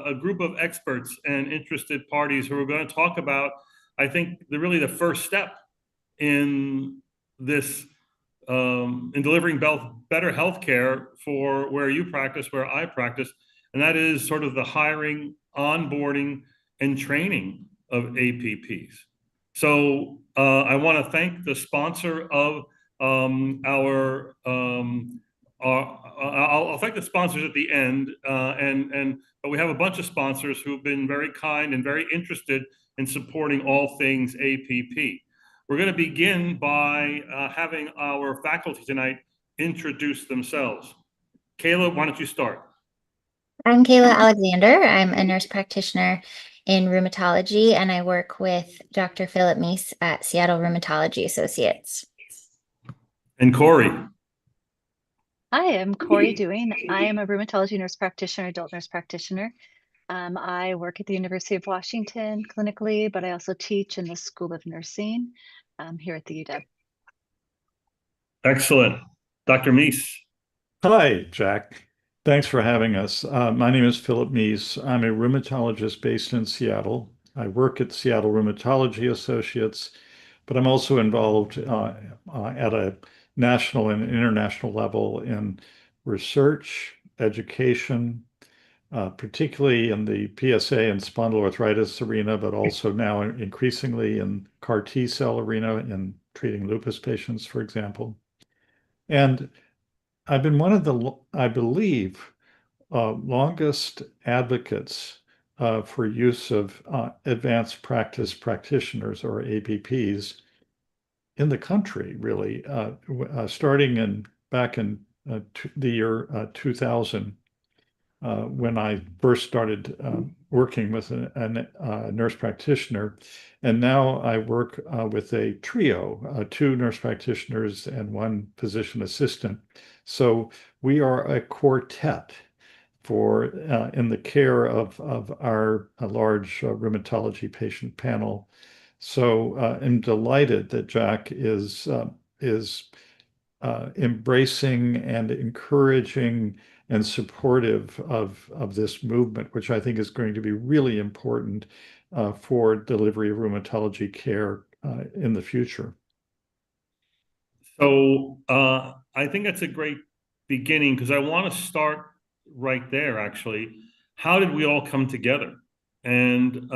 a group of experts and interested parties who are going to talk about, I think, really the first step in this, in delivering better healthcare for where you practice, where I practice, and that is sort of the hiring, onboarding, and training of APPs. So I want to thank the sponsor of I'll thank the sponsors at the end, but we have a bunch of sponsors who've been very kind and very interested in supporting all things APP. We're going to begin by having our faculty tonight introduce themselves. Cayla, why don't you start? I'm Cayla Alexander. I'm a nurse practitioner in rheumatology, and I work with Dr. Philip Mease at Seattle Rheumatology Associates. And Corey. Hi, I'm Corey Dewing. I am a rheumatology nurse practitioner, adult nurse practitioner. I work at the University of Washington clinically, but I also teach in the School of Nursing here at the UW. Excellent. Dr. Mease. Hi, Jack. Thanks for having us. My name is Philip Mease. I'm a rheumatologist based in Seattle. I work at Seattle Rheumatology Associates, but I'm also involved at a national and international level in research, education, particularly in the PSA and spondyloarthritis arena, but also now increasingly in CAR T-cell arena in treating lupus patients, for example. And I've been one of the, I believe, longest advocates for use of advanced practice practitioners, or APPs, in the country, really, starting back in the year 2000, when I first started working with a nurse practitioner. And now I work with a trio, two nurse practitioners and one physician assistant. So we are a quartet for in the care of our large rheumatology patient panel. So I'm delighted that Jack is embracing and encouraging and supportive of this movement, which I think is going to be really important for delivery of rheumatology care in the future. So I think that's a great beginning, because I want to start right there, actually. How did we all come together? And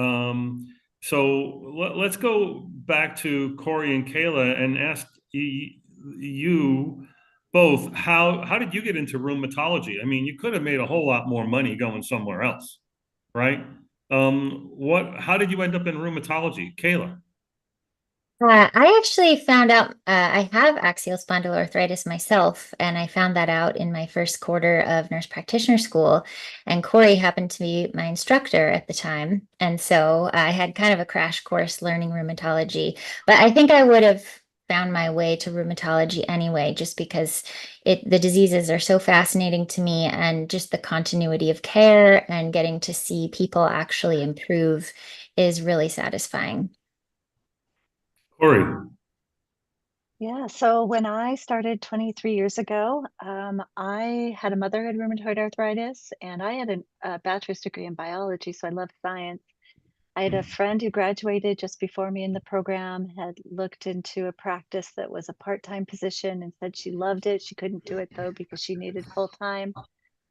so let's go back to Corey and Cayla and ask you both, how did you get into rheumatology? I mean, you could have made a whole lot more money going somewhere else, right? How did you end up in rheumatology? Cayla. I actually found out I have axial spondyloarthritis myself, and I found that out in my first quarter of nurse practitioner school. And Corey happened to be my instructor at the time. And so I had kind of a crash course learning rheumatology. But I think I would have found my way to rheumatology anyway, just because the diseases are so fascinating to me, and just the continuity of care and getting to see people actually improve is really satisfying. Corey. Yeah, so when I started 23 years ago, I had a mother who had rheumatoid arthritis, and I had a bachelor's degree in biology, so I loved science. I had a friend who graduated just before me in the program, had looked into a practice that was a part-time position and said she loved it. She couldn't do it though because she needed full-time.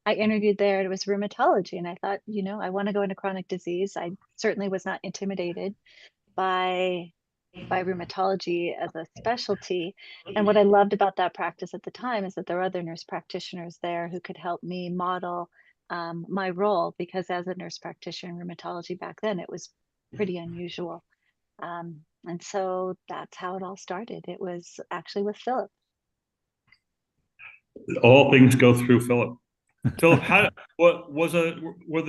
I interviewed there, and it was rheumatology, and I thought, I want to go into chronic disease. I certainly was not intimidated by rheumatology as a specialty. And what I loved about that practice at the time is that there were other nurse practitioners there who could help me model my role, because as a nurse practitioner in rheumatology back then, it was pretty unusual. And so that's how it all started. It was actually with Philip. All things go through Philip. Philip, were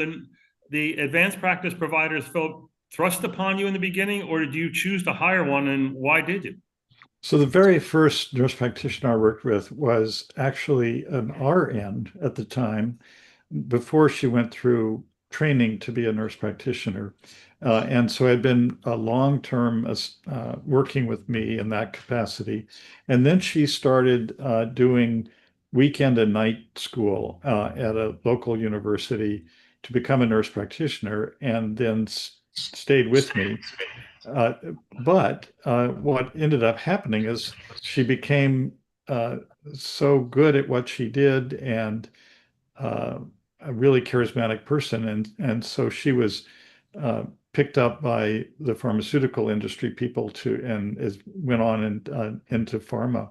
the advanced practice providers, Philip, thrust upon you in the beginning, or did you choose to hire one, and why did you? So the very first nurse practitioner I worked with was actually an RN at the time, before she went through training to be a nurse practitioner. And so I'd been a long-term working with me in that capacity. And then she started doing weekend and night school at a local university to become a nurse practitioner and then stayed with me. But what ended up happening is she became so good at what she did and a really charismatic person. And so she was picked up by the pharmaceutical industry people went on into pharma.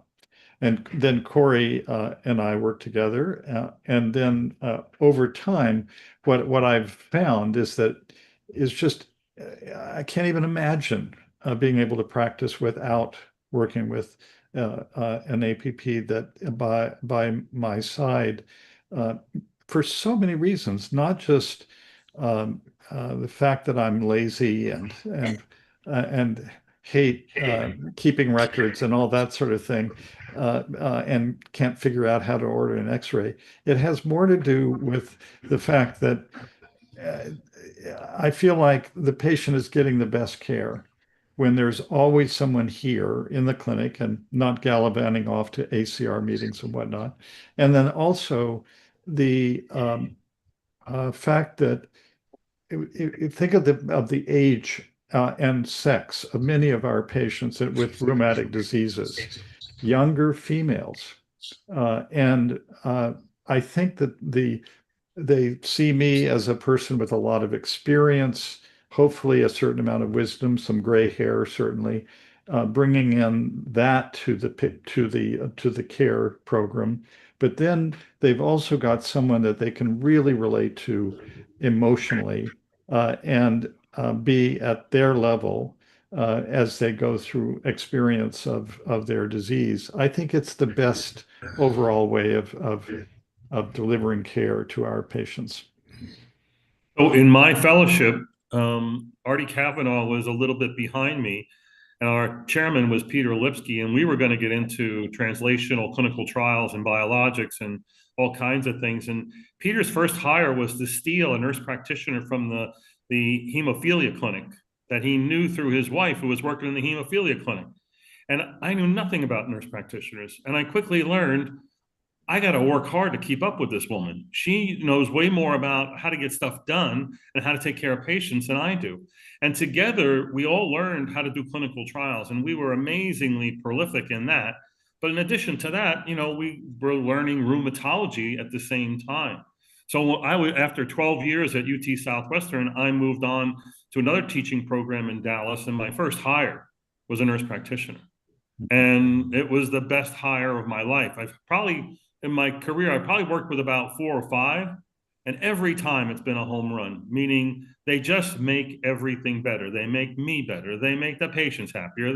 And then Corey and I worked together. And then over time, what I've found is that it's just, I can't even imagine being able to practice without working with an APP that by my side for so many reasons, not just the fact that I'm lazy and hate keeping records and all that sort of thing, and can't figure out how to order an X-ray. It has more to do with the fact that I feel like the patient is getting the best care when there's always someone here in the clinic and not gallivanting off to ACR meetings and whatnot. And then also the fact that think of the age and sex of many of our patients with rheumatic diseases, younger females. And I think that they see me as a person with a lot of experience, hopefully a certain amount of wisdom, some gray hair, certainly, bringing in that to the care program. But then they've also got someone that they can really relate to emotionally and be at their level as they go through experience of their disease. I think it's the best overall way of delivering care to our patients. So in my fellowship, Artie Kavanaugh was a little bit behind me, and our chairman was Peter Lipsky, and we were going to get into translational clinical trials and biologics and all kinds of things. And Peter's first hire was to steal a nurse practitioner from the hemophilia clinic that he knew through his wife, who was working in the hemophilia clinic. And I knew nothing about nurse practitioners, and I quickly learned I got to work hard to keep up with this woman. She knows way more about how to get stuff done and how to take care of patients than I do. And together, we all learned how to do clinical trials, and we were amazingly prolific in that. But in addition to that, we were learning rheumatology at the same time. So after 12 years at UT Southwestern, I moved on to another teaching program in Dallas, and my first hire was a nurse practitioner. And it was the best hire of my life. In my career, I probably worked with about 4 or 5, and every time it's been a home run, meaning they just make everything better. They make me better. They make the patients happier.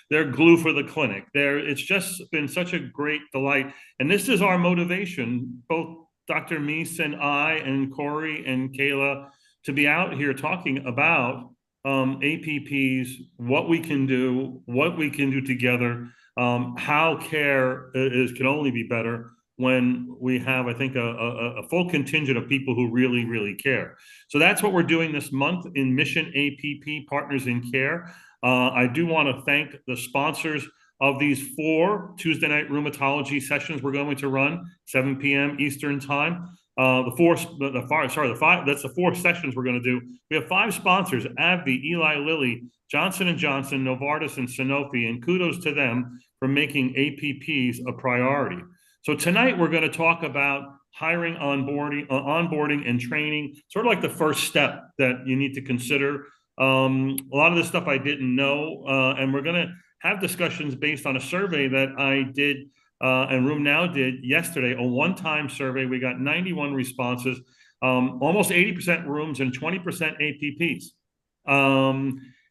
They're glue for the clinic. It's just been such a great delight. And this is our motivation, both Dr. Mease and I and Corey and Cayla, to be out here talking about APPs, what we can do together, how care can only be better when we have, I think, a full contingent of people who really, really care. So that's what we're doing this month in Mission APP Partners in Care. I do want to thank the sponsors of these 4 Tuesday night rheumatology sessions we're going to run, 7 p.m. Eastern time. That's the 4 sessions we're going to do. We have 5 sponsors: AbbVie, Eli Lilly, Johnson & Johnson, Novartis, and Sanofi, and kudos to them for making APPs a priority. So tonight we're going to talk about hiring, onboarding and training, sort of like the first step that you need to consider. A lot of this stuff I didn't know, and we're going to have discussions based on a survey that I did and RheumNow did yesterday, a one-time survey. We got 91 responses, almost 80% rheums and 20% APPs.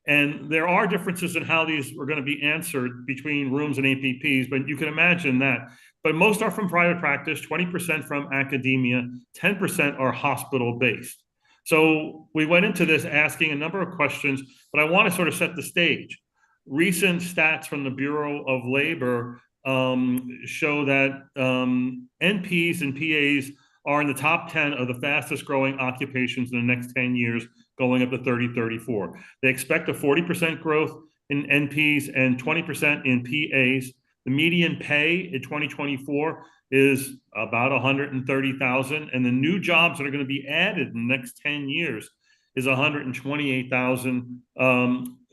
And there are differences in how these are going to be answered between rheums and APPs, but you can imagine that. But most are from private practice, 20% from academia, 10% are hospital-based. So we went into this asking a number of questions, but I want to sort of set the stage. Recent stats from the Bureau of Labor show that NPs and PAs are in the top 10 of the fastest growing occupations in the next 10 years, going up to 30-34. They expect a 40% growth in NPs and 20% in PAs. The median pay in 2024 is about 130,000, and the new jobs that are going to be added in the next 10 years is 128,000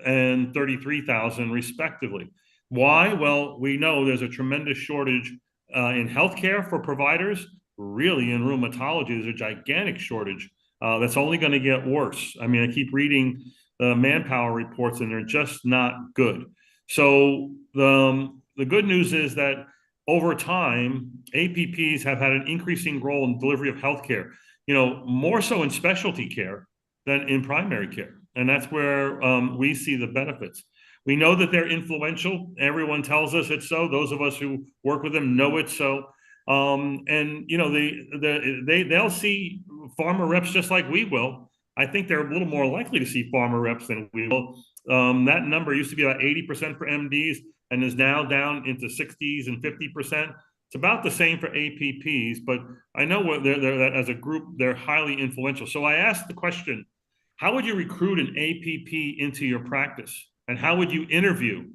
and 33,000 respectively. Why? Well, we know there's a tremendous shortage in healthcare for providers. Really, in rheumatology, there's a gigantic shortage that's only going to get worse. I mean, I keep reading the manpower reports, and they're just not good. So the good news is that over time, APPs have had an increasing role in delivery of healthcare, more so in specialty care than in primary care. And that's where we see the benefits. We know that they're influential. Everyone tells us it's so. Those of us who work with them know it's so. And they'll see pharma reps just like we will. I think they're a little more likely to see pharma reps than we will. That number used to be about 80% for MDs and is now down into 60s and 50%. It's about the same for APPs, but I know what they're as a group, they're highly influential. So I asked the question, how would you recruit an APP into your practice? And how would you interview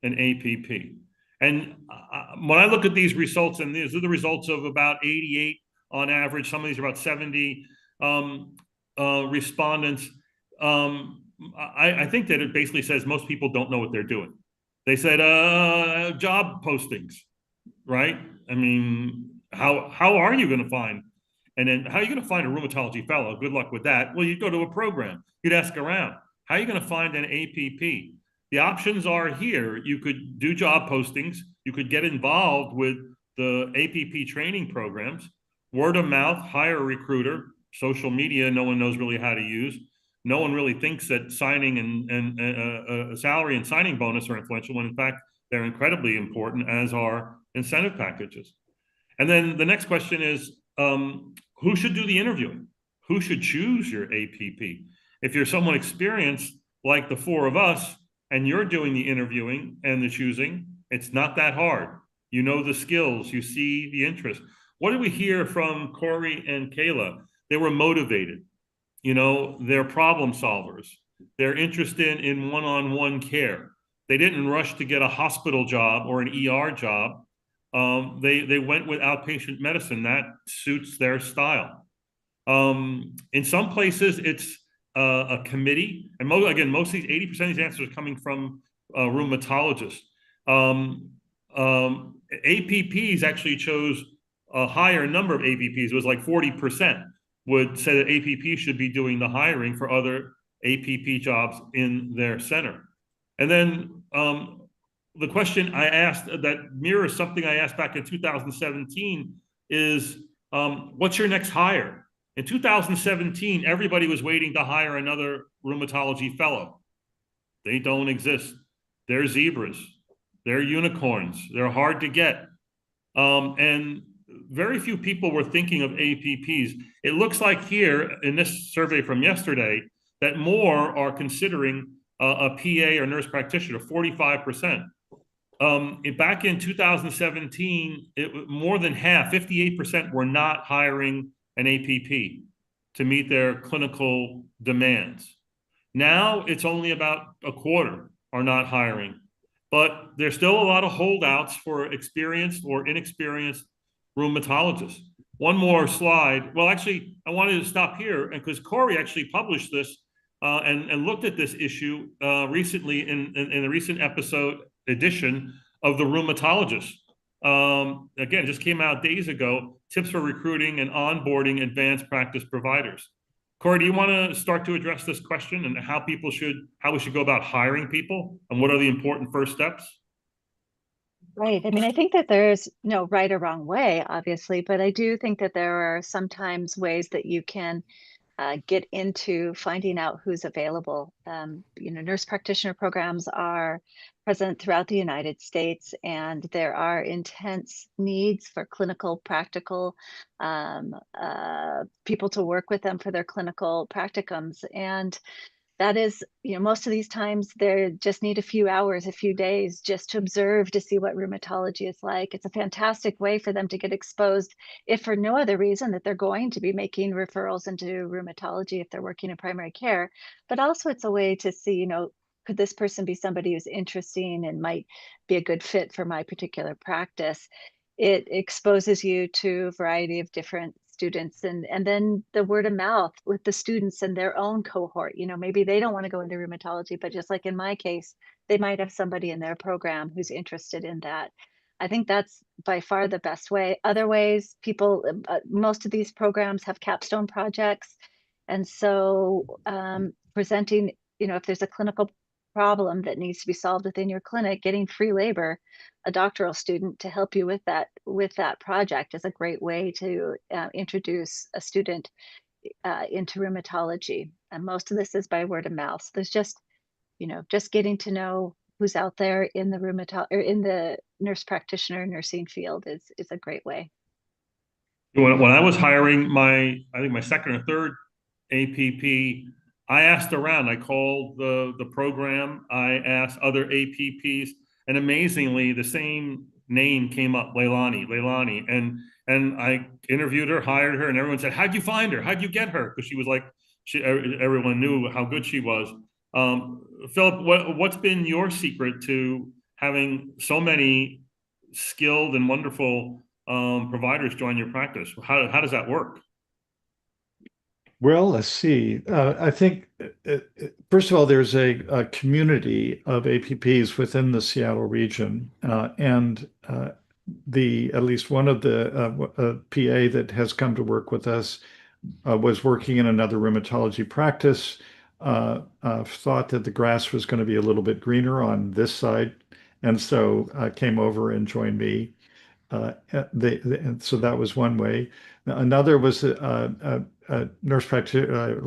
an APP? And when I look at these results, and these are the results of about 88 on average, some of these are about 70 respondents. I think that it basically says most people don't know what they're doing. They said job postings, right? I mean, how are you going to find? And then how are you going to find a rheumatology fellow? Good luck with that. Well, you'd go to a program. You'd ask around. How are you going to find an APP? The options are here. You could do job postings. You could get involved with the APP training programs. Word of mouth, hire a recruiter. Social media, no one knows really how to use. No one really thinks that signing and salary and signing bonus are influential, when in fact, they're incredibly important, as are incentive packages. And then the next question is, who should do the interviewing? Who should choose your APP? If you're someone experienced like the four of us, and you're doing the interviewing and the choosing, it's not that hard. You know the skills, you see the interest. What did we hear from Corey and Cayla? They were motivated. They're problem solvers. They're interested in one-on-one care. They didn't rush to get a hospital job or an ER job. They went with outpatient medicine. That suits their style. In some places, it's a committee. And most of these, 80% of these answers are coming from rheumatologists. APPs actually chose a higher number of APPs. It was like 40% would say that APP should be doing the hiring for other APP jobs in their center. And then the question I asked that mirrors something I asked back in 2017 is, what's your next hire? In 2017, everybody was waiting to hire another rheumatology fellow. They don't exist. They're zebras. They're unicorns. They're hard to get. And very few people were thinking of APPs. It looks like here in this survey from yesterday that more are considering a PA or nurse practitioner, 45%. Back in 2017, more than half, 58% were not hiring an APP to meet their clinical demands. Now it's only about a quarter are not hiring, but there's still a lot of holdouts for experienced or inexperienced rheumatologists. One more slide. Well, actually, I wanted to stop here because Corey actually published this and looked at this issue recently in a recent edition of The Rheumatologist. Again, just came out days ago, tips for recruiting and onboarding advanced practice providers. Corey, do you want to start to address this question and how we should go about hiring people and what are the important first steps? Right. I mean, I think that there's no right or wrong way, obviously, but I do think that there are sometimes ways that you can get into finding out who's available. Nurse practitioner programs are present throughout the United States, and there are intense needs for clinical, practical people to work with them for their clinical practicums. And that is, most of these times they just need a few hours, a few days just to observe, to see what rheumatology is like. It's a fantastic way for them to get exposed, if for no other reason that they're going to be making referrals into rheumatology if they're working in primary care, but also it's a way to see, could this person be somebody who's interesting and might be a good fit for my particular practice? It exposes you to a variety of different students, and then the word of mouth with the students and their own cohort. Maybe they don't want to go into rheumatology, but just like in my case, they might have somebody in their program who's interested in that. I think that's by far the best way. Other ways, most of these programs have capstone projects. And so presenting, if there's a clinical problem that needs to be solved within your clinic, getting free labor, a doctoral student to help you with that project is a great way to introduce a student into rheumatology. And most of this is by word of mouth. So there's just getting to know who's out there in the in the nurse practitioner nursing field is a great way. When I was hiring I think my second or third APP, I asked around. I called the program. I asked other APPs, and amazingly, the same name came up, Leilani, and I interviewed her, hired her, and everyone said, "How'd you find her? How'd you get her?" Because she was like, everyone knew how good she was. Philip, what's been your secret to having so many skilled and wonderful providers join your practice? How does that work? Well, let's see. I think, first of all, there's a community of APPs within the Seattle region, and at least one of the PA that has come to work with us was working in another rheumatology practice, thought that the grass was going to be a little bit greener on this side, and so came over and joined me. And so that was one way. Another was a nurse practitioner,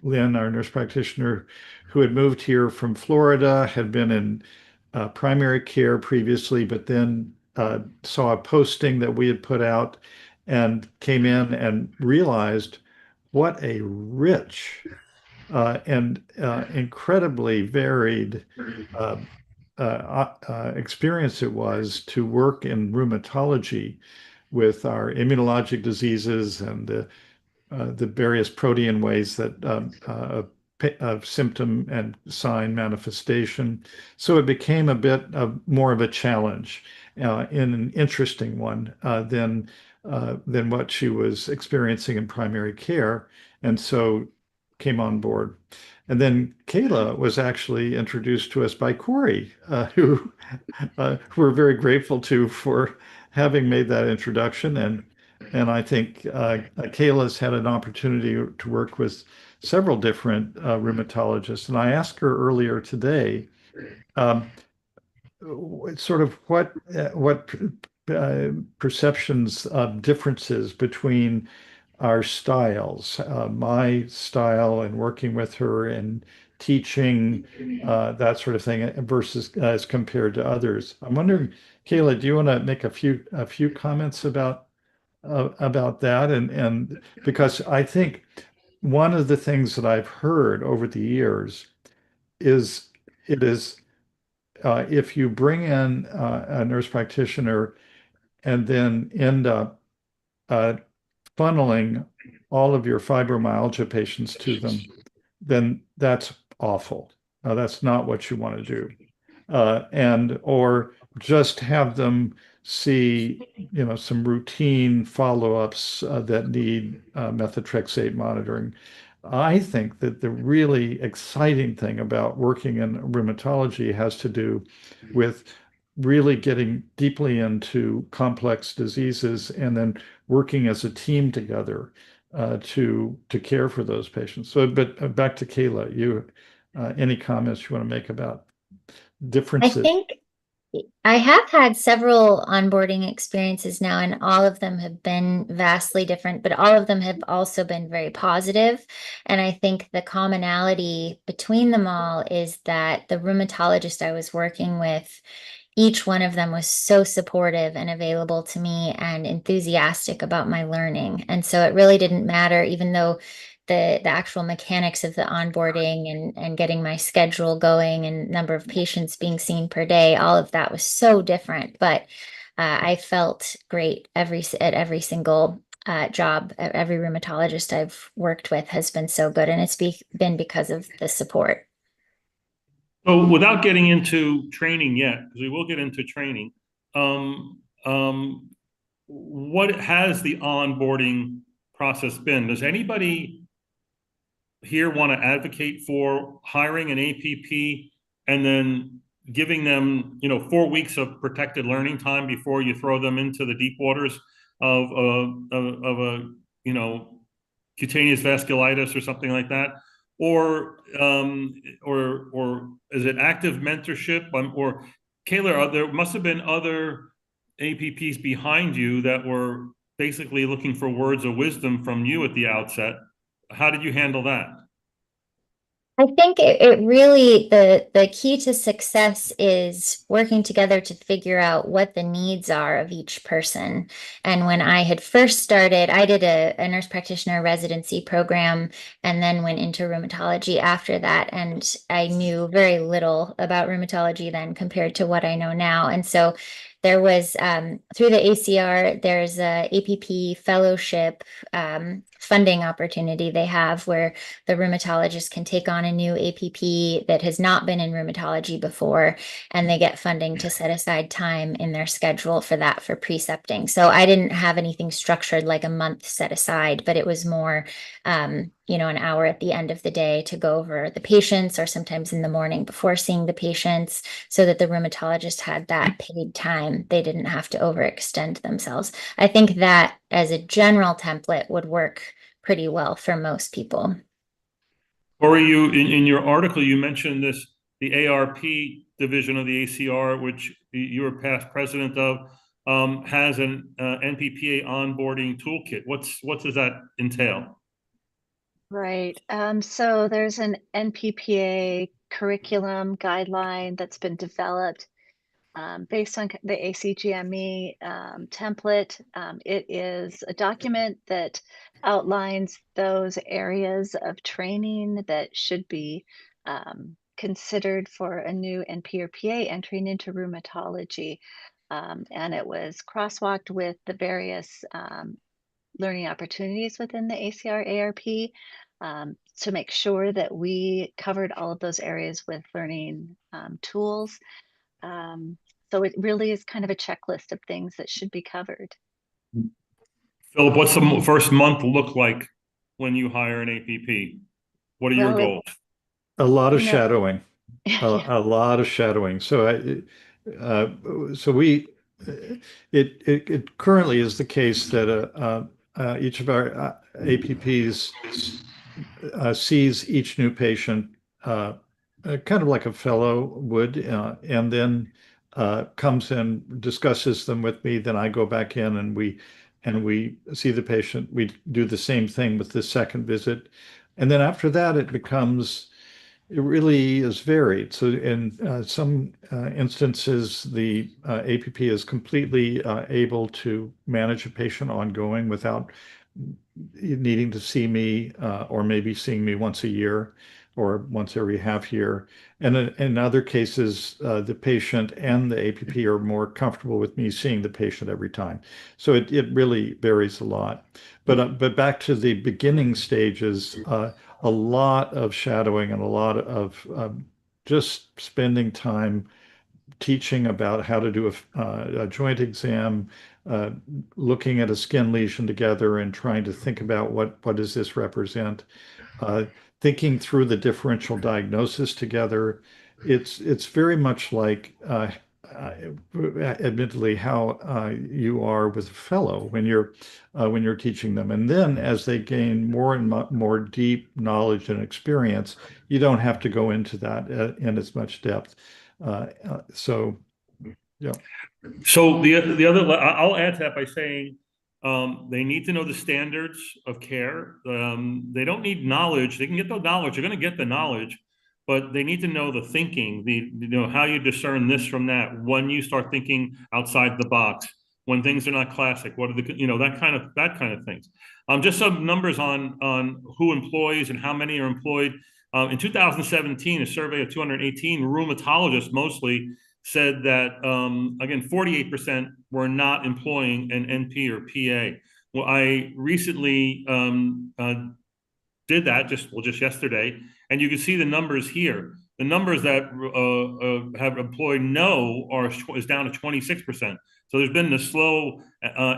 Lynn, our nurse practitioner, who had moved here from Florida, had been in primary care previously, but then saw a posting that we had put out and came in and realized what a rich and incredibly varied experience it was to work in rheumatology with our immunologic diseases and the various protein ways that of symptom and sign manifestation. So it became a bit of more of a challenge, in an interesting one than what she was experiencing in primary care, and so came on board. And then Cayla was actually introduced to us by Corey, who we're very grateful to for having made that introduction. And I think Cayla's had an opportunity to work with several different rheumatologists. And I asked her earlier today, sort of what perceptions of differences between our styles, my style and working with her and teaching, that sort of thing, versus as compared to others. I'm wondering, Cayla, do you want to make a few comments about that? And because I think one of the things that I've heard over the years is if you bring in a nurse practitioner and then end up funneling all of your fibromyalgia patients to them, then that's awful. That's not what you want to do. Or just have them see, some routine follow-ups that need methotrexate monitoring. I think that the really exciting thing about working in rheumatology has to do with really getting deeply into complex diseases and then working as a team together to care for those patients. So, but back to Cayla, any comments you want to make about I differences? think I have had several onboarding experiences now, and all of them have been vastly different, but all of them have also been very positive. And I think the commonality between them all is that the rheumatologist I was working with, each one of them was so supportive and available to me and enthusiastic about my learning. And so it really didn't matter, even though the actual mechanics of the onboarding and getting my schedule going and number of patients being seen per day, all of that was so different. But I felt great at every single job. Every rheumatologist I've worked with has been so good, and it's been because of the support. So without getting into training yet, because we will get into training, what has the onboarding process been? Does anybody here want to advocate for hiring an APP and then giving them, 4 weeks of protected learning time before you throw them into the deep waters of a cutaneous vasculitis or something like that? Or is it active mentorship? Or Cayla, there must have been other APPs behind you that were basically looking for words of wisdom from you at the outset. How did you handle that? I think it really, the key to success is working together to figure out what the needs are of each person. And when I had first started, I did a nurse practitioner residency program and then went into rheumatology after that. And I knew very little about rheumatology then compared to what I know now. And so there was, through the ACR, there's a APP fellowship funding opportunity they have where the rheumatologist can take on a new APP that has not been in rheumatology before, and they get funding to set aside time in their schedule for that, for precepting. So I didn't have anything structured like a month set aside, but it was more, an hour at the end of the day to go over the patients, or sometimes in the morning before seeing the patients, so that the rheumatologist had that paid time. They didn't have to overextend themselves. I think that as a general template would work pretty well for most people. Or you in your article you mentioned the ARP division of the ACR, which you were past president of, has an NPPA onboarding toolkit. What does that entail? Right. So there's an NPPA curriculum guideline that's been developed based on the ACGME template. It is a document that outlines those areas of training that should be considered for a new NP or PA entering into rheumatology. And it was crosswalked with the various learning opportunities within the ACR ARP to make sure that we covered all of those areas with learning tools. So it really is kind of a checklist of things that should be covered. Philip, what's the first month look like when you hire an APP? What are your goals? A lot of You know- shadowing, Yeah. a lot of shadowing. It currently is the case that each of our APPs sees each new patient kind of like a fellow would, and then comes and discusses them with me. Then I go back in and we see the patient. We do the same thing with the second visit, and then after that, it really is varied. So in some instances, the APP is completely able to manage a patient ongoing without needing to see me, or maybe seeing me once a year or once every half year. And in other cases, the patient and the APP are more comfortable with me seeing the patient every time. So it really varies a lot. But back to the beginning stages, a lot of shadowing and a lot of just spending time teaching about how to do a joint exam, looking at a skin lesion together and trying to think about what does this represent, thinking through the differential diagnosis together. It's very much like admittedly how you are with a fellow when you're teaching them, and then as they gain more and more deep knowledge and experience, you don't have to go into that in as much depth. So, yeah. So the other, I'll add to that by saying they need to know the standards of care. They don't need knowledge. They can get the knowledge. They're going to get the knowledge, but they need to know the thinking, how you discern this from that. When you start thinking outside the box, when things are not classic, what are the, that kind of things. Just some numbers on who employs and how many are employed. In 2017, a survey of 218 rheumatologists mostly said that, again, 48% were not employing an NP or PA. Well, I recently did that just yesterday, and you can see the numbers here. the numbers that have employed no is down to 26%. So there's been a slow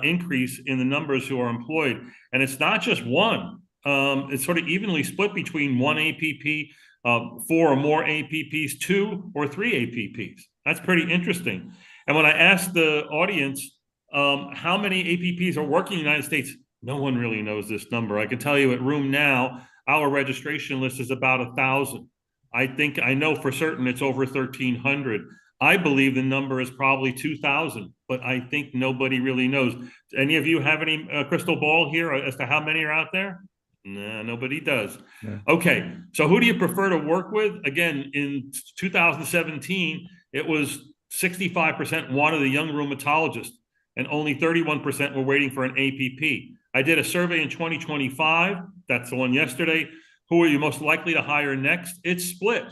increase in the numbers who are employed, and it's not just one. It's sort of evenly split between one APP, 4 or more APPs, 2 or 3 APPs. That's pretty interesting. And when I asked the audience how many APPs are working in the United States, no one really knows this number. I can tell you at Room Now, our registration list is about 1,000. I know for certain it's over 1,300. I believe the number is probably 2,000, but I think nobody really knows. Any of you have any crystal ball here as to how many are out there? Nah, nobody does. Yeah. Okay, so who do you prefer to work with? Again, in 2017, it was 65% wanted a young rheumatologist, and only 31% were waiting for an APP. I did a survey in 2025, that's the one yesterday. Who are you most likely to hire next? It's split.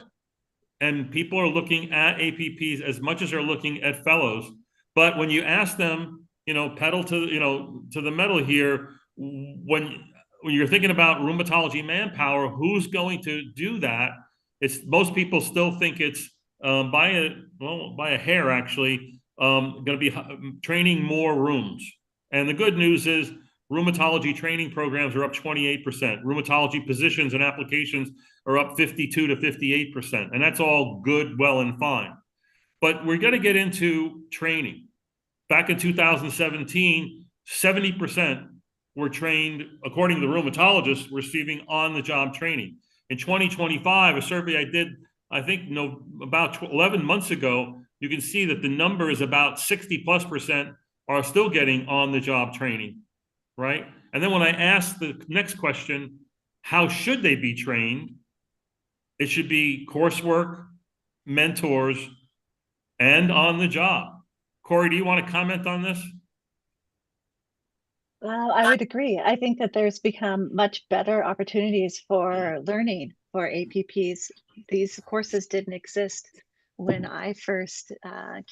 And people are looking at APPs as much as they're looking at fellows. But when you ask them, pedal to the metal here, when you're thinking about rheumatology manpower, who's going to do that? Most people still think it's by a hair actually, going to be training more rooms. And the good news is rheumatology training programs are up 28%. Rheumatology positions and applications are up 52 to 58%. And that's all good, well, and fine. But we're going to get into training. Back in 2017, 70% were trained, according to the rheumatologists, receiving on-the-job training. In 2025, a survey I did, I think, about 11 months ago, you can see that the number is about 60+% are still getting on-the-job training, right? And then when I asked the next question, how should they be trained? It should be coursework, mentors, and on the job. Corey, do you want to comment on this? Well, I would agree. I think that there's become much better opportunities for learning for APPs. These courses didn't exist when I first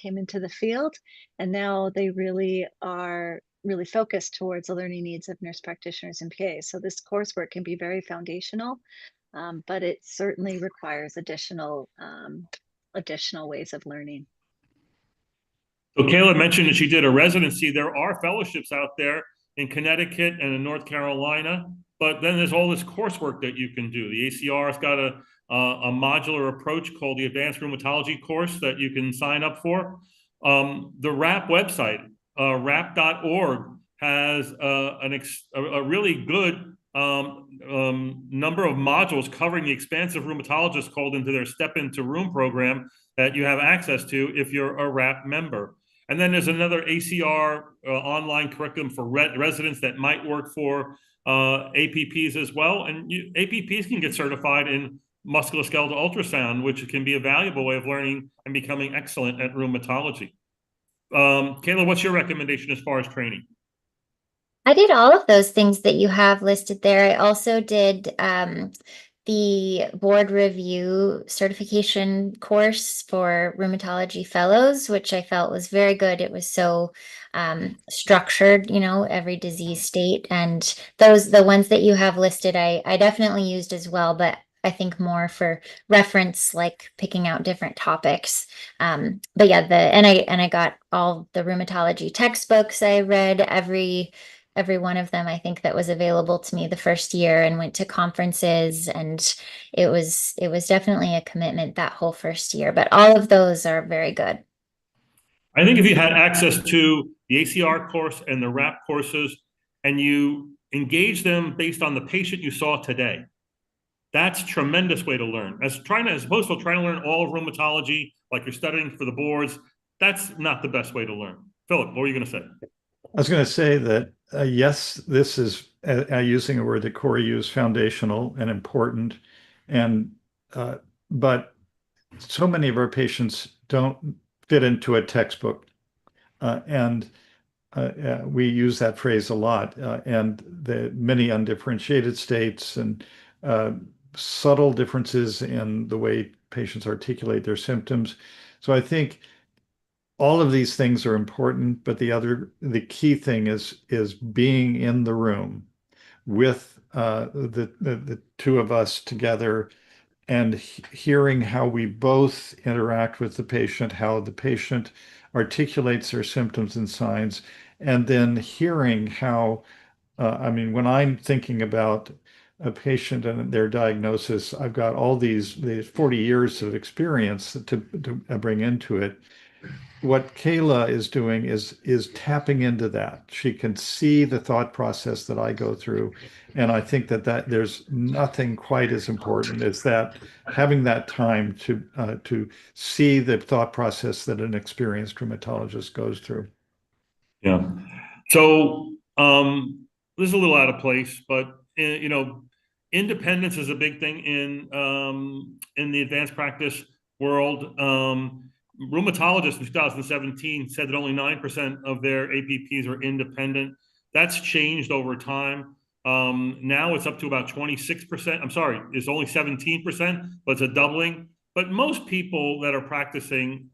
came into the field, and now they really are focused towards the learning needs of nurse practitioners and PAs. So this coursework can be very foundational, but it certainly requires additional ways of learning. So Cayla mentioned that she did a residency. There are fellowships out there in Connecticut and in North Carolina, but then there's all this coursework that you can do. The ACR has got a modular approach called the Advanced Rheumatology course that you can sign up for. The RAP website, rap.org, has a really good number of modules covering the expansive rheumatologists called into their Step Into Room program that you have access to if you're a RAP member. And then there's another ACR online curriculum for residents that might work for APPs as well. And APPs can get certified in musculoskeletal ultrasound, which can be a valuable way of learning and becoming excellent at rheumatology. Cayla, what's your recommendation as far as training? I did all of those things that you have listed there. I also did the board review certification course for rheumatology fellows, which I felt was very good. It was so structured, every disease state. And the ones that you have listed, I definitely used as well, but I think more for reference, like picking out different topics. But yeah, I got all the rheumatology textbooks. I read every one of them, I think, that was available to me the first year, and went to conferences, and it was definitely a commitment that whole first year, but all of those are very good. I think if you had access to the ACR course and the RAP courses, and you engage them based on the patient you saw today, that's a tremendous way to learn. As opposed to trying to learn all of rheumatology, like you're studying for the boards, that's not the best way to learn. Philip, what were you going to say? I was going to say that, yes, this is, using a word that Corey used, foundational and important. But so many of our patients don't fit into a textbook. We use that phrase a lot. And the many undifferentiated states and subtle differences in the way patients articulate their symptoms. So I think all of these things are important, but the key thing is being in the room with the two of us together, and hearing how we both interact with the patient, how the patient articulates their symptoms and signs, and then hearing how, I mean, when I'm thinking about a patient and their diagnosis, I've got all these 40 years of experience to bring into it. What Cayla is doing is tapping into that. She can see the thought process that I go through, and I think that there's nothing quite as important as that, having that time to see the thought process that an experienced rheumatologist goes through. Yeah. So this is a little out of place, but you know, independence is a big thing in the advanced practice world. Rheumatologists in 2017 said that only 9% of their APPs are independent. That's changed over time. Now it's up to about 26%. I'm sorry, it's only 17%, but it's a doubling. But most people that are practicing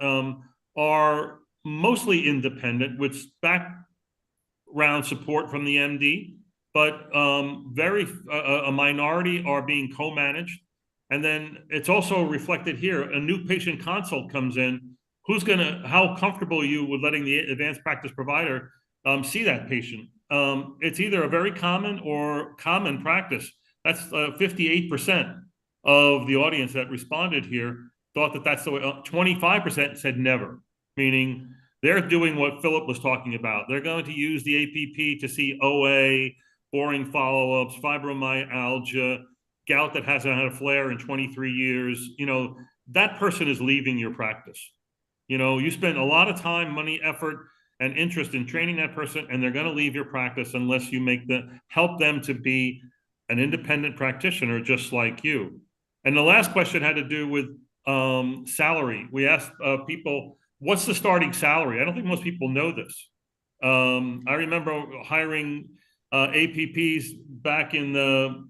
are mostly independent, with background support from the MD, but a minority are being co-managed. And then it's also reflected here. A new patient consult comes in. How comfortable are you with letting the advanced practice provider see that patient? It's either a very common or common practice. That's 58% of the audience that responded here thought that that's the way. 25% said never, meaning they're doing what Philip was talking about. They're going to use the APP to see OA, boring follow-ups, fibromyalgia, gout that hasn't had a flare in 23 years. You know, that person is leaving your practice. You know, you spend a lot of time, money, effort, and interest in training that person, and they're going to leave your practice unless you help them to be an independent practitioner just like you. And the last question had to do with salary. We asked people, what's the starting salary? I don't think most people know this. I remember hiring APPs back in the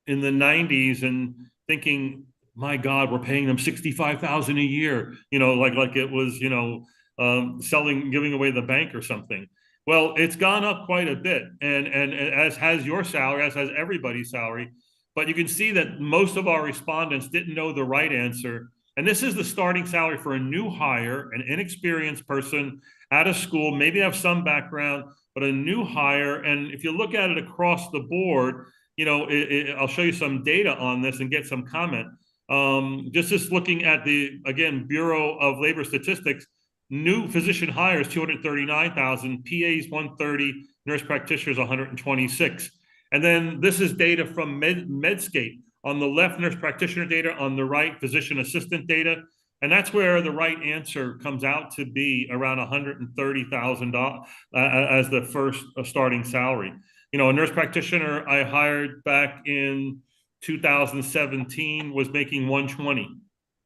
90s and thinking, my God, we're paying them $65,000 a year. You know, like it was, you know, giving away the bank or something. Well, it's gone up quite a bit, and as has your salary, as has everybody's salary. But you can see that most of our respondents didn't know the right answer. And this is the starting salary for a new hire, an inexperienced person out of school, maybe have some background, but a new hire. And if you look at it across the board, you know, I'll show you some data on this and get some comment. Just looking at the, again, Bureau of Labor Statistics, new physician hires 239,000, PAs 130, nurse practitioners 126. And then this is data from Medscape. On the left, nurse practitioner data, on the right, physician assistant data. And that's where the right answer comes out to be around $130,000 as the first starting salary. You know, a nurse practitioner I hired back in 2017 was making 120.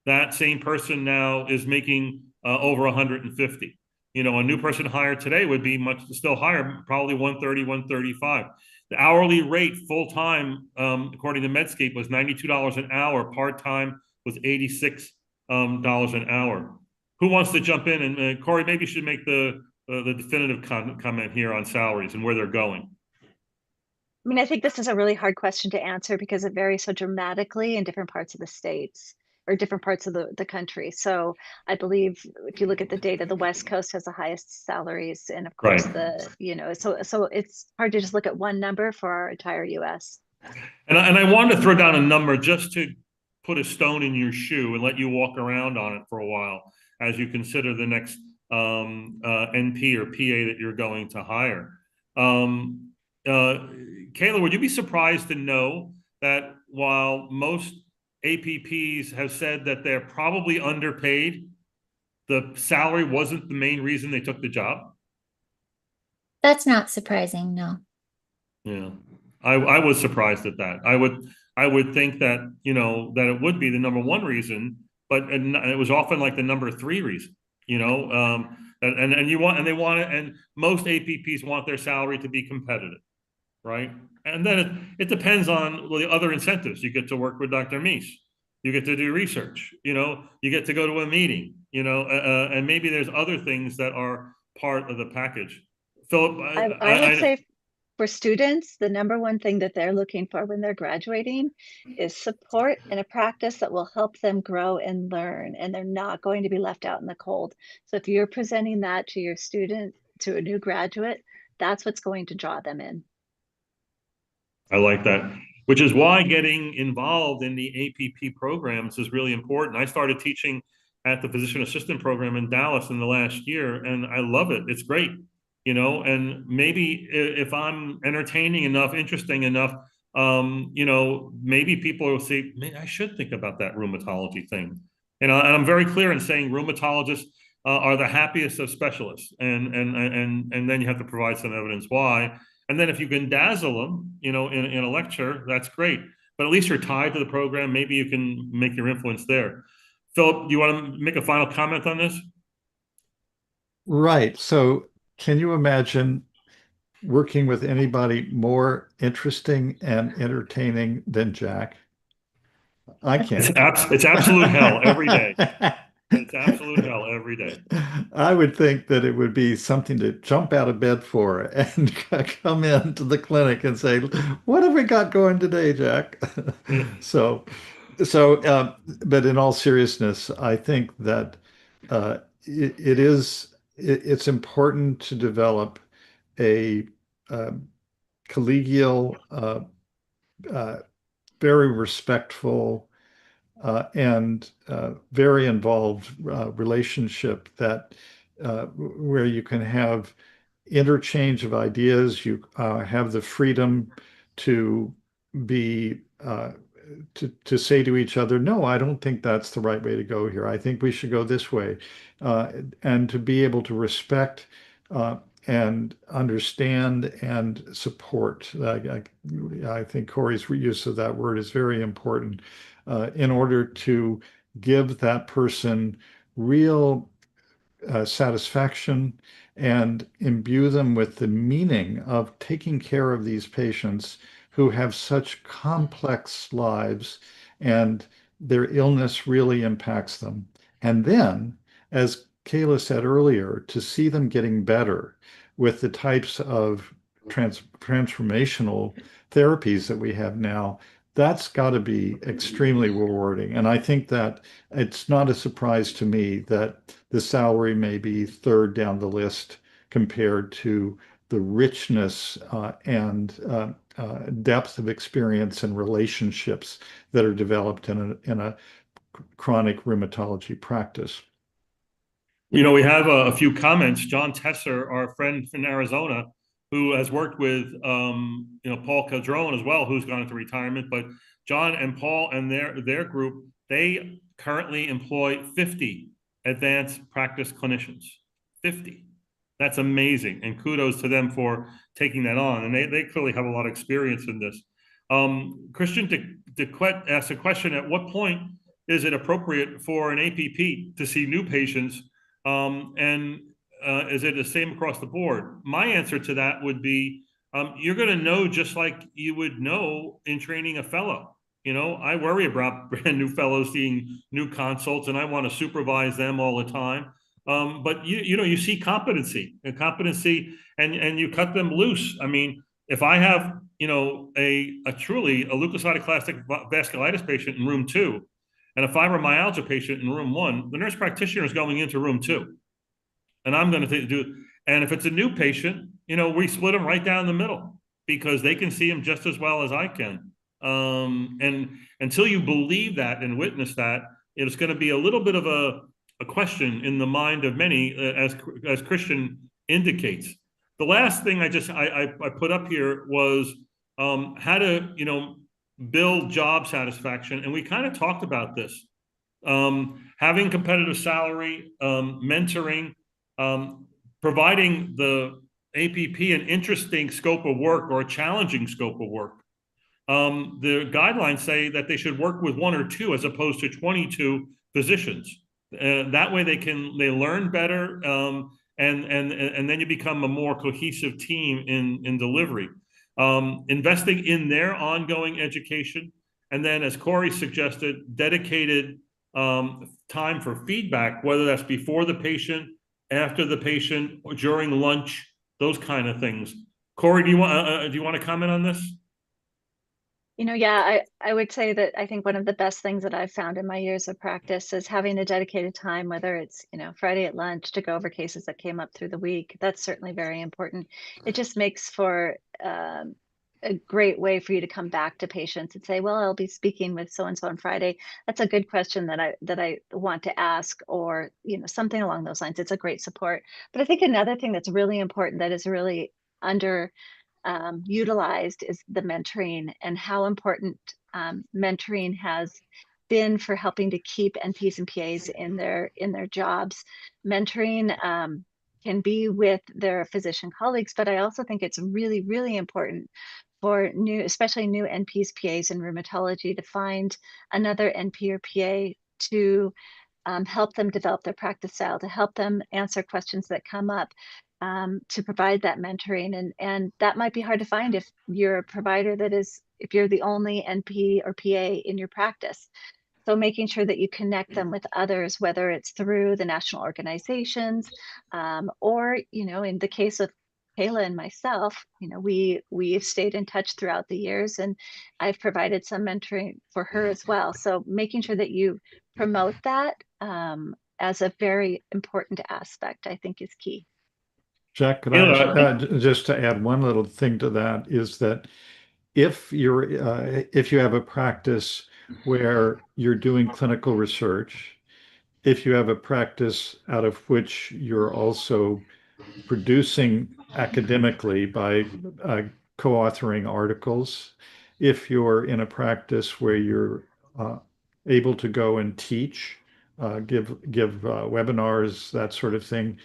That same person now is making over 150. You know, a new person hired today would be still higher, probably 130, 135. The hourly rate full-time, according to Medscape, was $92 an hour. Part-time was $86 an hour. Who wants to jump in? And Corey, maybe you should make the definitive comment here on salaries and where they're going. I mean, I think this is a really hard question to answer because it varies so dramatically in different parts of the states or different parts of the country. So I believe if you look at the data, the West Coast has the highest salaries. And of course, right. So it's hard to just look at one number for our entire US. And I wanted to throw down a number just to put a stone in your shoe and let you walk around on it for a while as you consider the next NP or PA that you're going to hire. Cayla, would you be surprised to know that while most APPs have said that they're probably underpaid, the salary wasn't the main reason they took the job? That's not surprising, no. Yeah, I was surprised at that. I would think that, you know, that it would be the number one reason, but it was often like the number three reason, you know, and they want it, and most APPs want their salary to be competitive, right? And then it depends on the other incentives. You get to work with Dr. Mease. You get to do research, you know, you get to go to a meeting, you know, and maybe there's other things that are part of the package. Philip, I would say for students, the number one thing that they're looking for when they're graduating is support and a practice that will help them grow and learn, and they're not going to be left out in the cold. So if you're presenting that to your student, to a new graduate, that's what's going to draw them in. I like that, which is why getting involved in the APP programs is really important. I started teaching at the physician assistant program in Dallas in the last year, and I love it. It's great, you know, and maybe if I'm entertaining enough, interesting enough, you know, maybe people will say, man, I should think about that rheumatology thing. And I'm very clear in saying rheumatologists are the happiest of specialists, and then you have to provide some evidence why. And then if you can dazzle them, you know, in a lecture, that's great. But at least you're tied to the program. Maybe you can make your influence there. Philip, do you want to make a final comment on this? Right. So can you imagine working with anybody more interesting and entertaining than Jack? I can't. It's absolute hell every day. It's absolute hell every day. I would think that it would be something to jump out of bed for and come into the clinic and say, "What have we got going today, Jack?" So, but in all seriousness, I think that it's important to develop a collegial, uh, very respectful and very involved relationship that where you can have interchange of ideas. You have the freedom to be to say to each other, no, I don't think that's the right way to go here. I think we should go this way, and to be able to respect and understand and support. I think Corey's use of that word is very important in order to give that person real satisfaction and imbue them with the meaning of taking care of these patients who have such complex lives and their illness really impacts them. And then, as Cayla said earlier, to see them getting better with the types of transformational therapies that we have now, that's got to be extremely rewarding. And I think that it's not a surprise to me that the salary may be third down the list compared to the richness and depth of experience and relationships that are developed in a chronic rheumatology practice. You know, we have a few comments. John Tesser, our friend from Arizona, who has worked with you know, Paul Cadron as well, who's gone into retirement. But John and Paul and their group, they currently employ 50 advanced practice clinicians. 50. That's amazing. And kudos to them for taking that on. And they clearly have a lot of experience in this. Christian DeQuette asked a question: at what point is it appropriate for an APP to see new patients? And is it the same across the board? My answer to that would be, you're going to know just like you would know in training a fellow. You know, I worry about brand new fellows seeing new consults, and I want to supervise them all the time. But you know, you see competency, and you cut them loose. I mean, if I have, you know, a truly a leukocytoclastic vasculitis patient in room 2, and a fibromyalgia patient in room 1, the nurse practitioner is going into room 2. And I'm going to do, and if it's a new patient, you know, we split them right down the middle because they can see them just as well as I can. And until you believe that and witness that, it's going to be a little bit of a question in the mind of many, as Christian indicates. The last thing I put up here was how to, you know, build job satisfaction. And we kind of talked about this. Having competitive salary, mentoring, providing the APP an interesting scope of work or a challenging scope of work. The guidelines say that they should work with 1 or 2 as opposed to 22 physicians. That way they learn better, and then you become a more cohesive team in delivery. Investing in their ongoing education, and then, as Corey suggested, dedicated time for feedback, whether that's before the patient, after the patient, or during lunch, those kind of things. Corey, do you want to comment on this? Yeah, I would say that I think one of the best things that I've found in my years of practice is having a dedicated time, whether it's, Friday at lunch to go over cases that came up through the week. That's certainly very important. It just makes for a great way for you to come back to patients and say, well, I'll be speaking with so-and-so on Friday. That's a good question that I want to ask, or, something along those lines. It's a great support. But I think another thing that's really important that is really under utilized is the mentoring, and how important mentoring has been for helping to keep NPs and PAs in their jobs. Mentoring can be with their physician colleagues, but I also think it's really, really important for especially new NPs, PAs in rheumatology, to find another NP or PA to help them develop their practice style, to help them answer questions that come up, to provide that mentoring. And that might be hard to find if you're a provider if you're the only NP or PA in your practice. So making sure that you connect them with others, whether it's through the national organizations, or, in the case of Cayla and myself, we've stayed in touch throughout the years, and I've provided some mentoring for her as well. So making sure that you promote that as a very important aspect, I think, is key. Jack, could Cayla, I just to add one little thing to that is that if you have a practice where you're doing clinical research, if you have a practice out of which you're also producing academically by co-authoring articles, if you're in a practice where you're able to go and teach, give webinars, that sort of thing,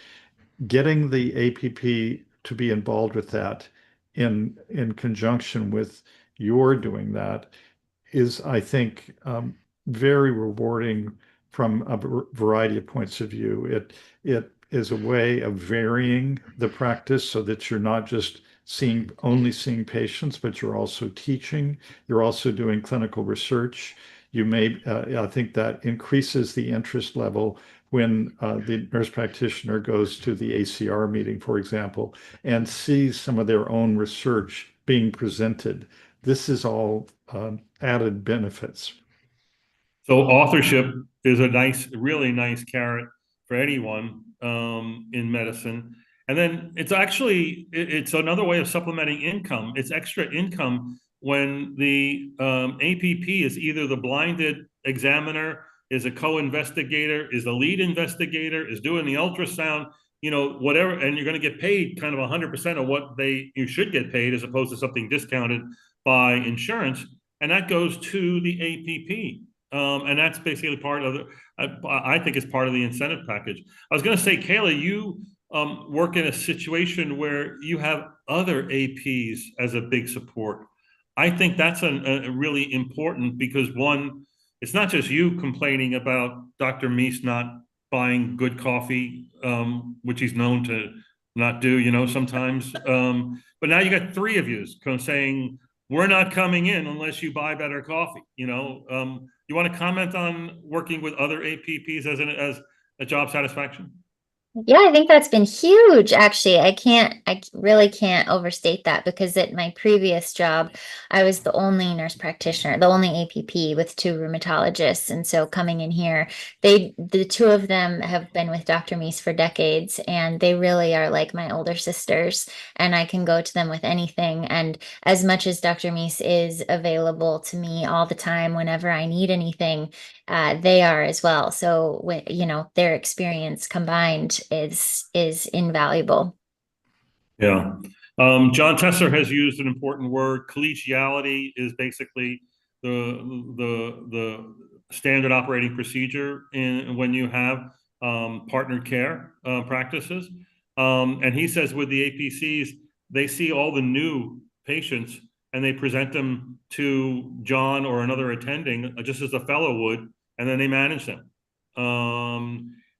getting the APP to be involved with that in conjunction with your doing that is, I think, very rewarding from a variety of points of view. It is a way of varying the practice so that you're not just only seeing patients, but you're also teaching. You're also doing clinical research. I think that increases the interest level when the nurse practitioner goes to the ACR meeting, for example, and sees some of their own research being presented. This is all added benefits. so authorship is a really nice carrot for anyone in medicine. And then it's another way of supplementing income. It's extra income when the APP is either the blinded examiner, is a co-investigator, is the lead investigator, is doing the ultrasound, whatever, and you're going to get paid kind of 100% of what you should get paid, as opposed to something discounted by insurance, and that goes to the APP. And that's basically part of I think it's part of the incentive package. I was going to say, Cayla, you work in a situation where you have other APs as a big support. I think that's a really important, because one, it's not just you complaining about Dr. Mease not buying good coffee, which he's known to not do, sometimes. But now you got three of you saying, we're not coming in unless you buy better coffee. You want to comment on working with other APPs as a job satisfaction? Yeah, I think that's been huge, actually. I really can't overstate that, because at my previous job, I was the only nurse practitioner, the only APP with two rheumatologists. And so coming in here, the two of them have been with Dr. Mease for decades, and they really are like my older sisters, and I can go to them with anything. And as much as Dr. Mease is available to me all the time whenever I need anything, they are as well. So their experience combined is invaluable. Yeah. John Tesser has used an important word. Collegiality is basically the standard operating procedure when you have partnered care practices. And he says with the APCs, they see all the new patients and they present them to John or another attending, just as a fellow would, and then they manage them.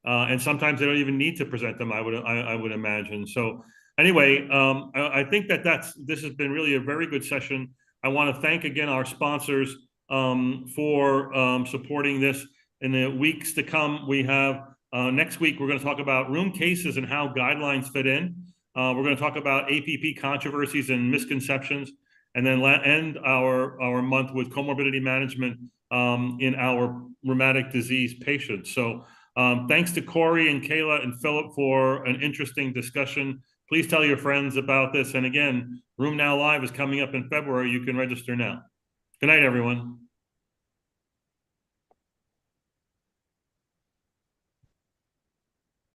And sometimes they don't even need to present them, I would imagine. So anyway, I think this has been really a very good session. I want to thank again our sponsors for supporting this. In the weeks to come, we have next week, we're going to talk about room cases and how guidelines fit in. We're going to talk about APP controversies and misconceptions, and then end our month with comorbidity management in our rheumatic disease patients. So thanks to Corey and Cayla and Philip for an interesting discussion. Please tell your friends about this. And again, Room Now Live is coming up in February. You can register now. Good night, everyone.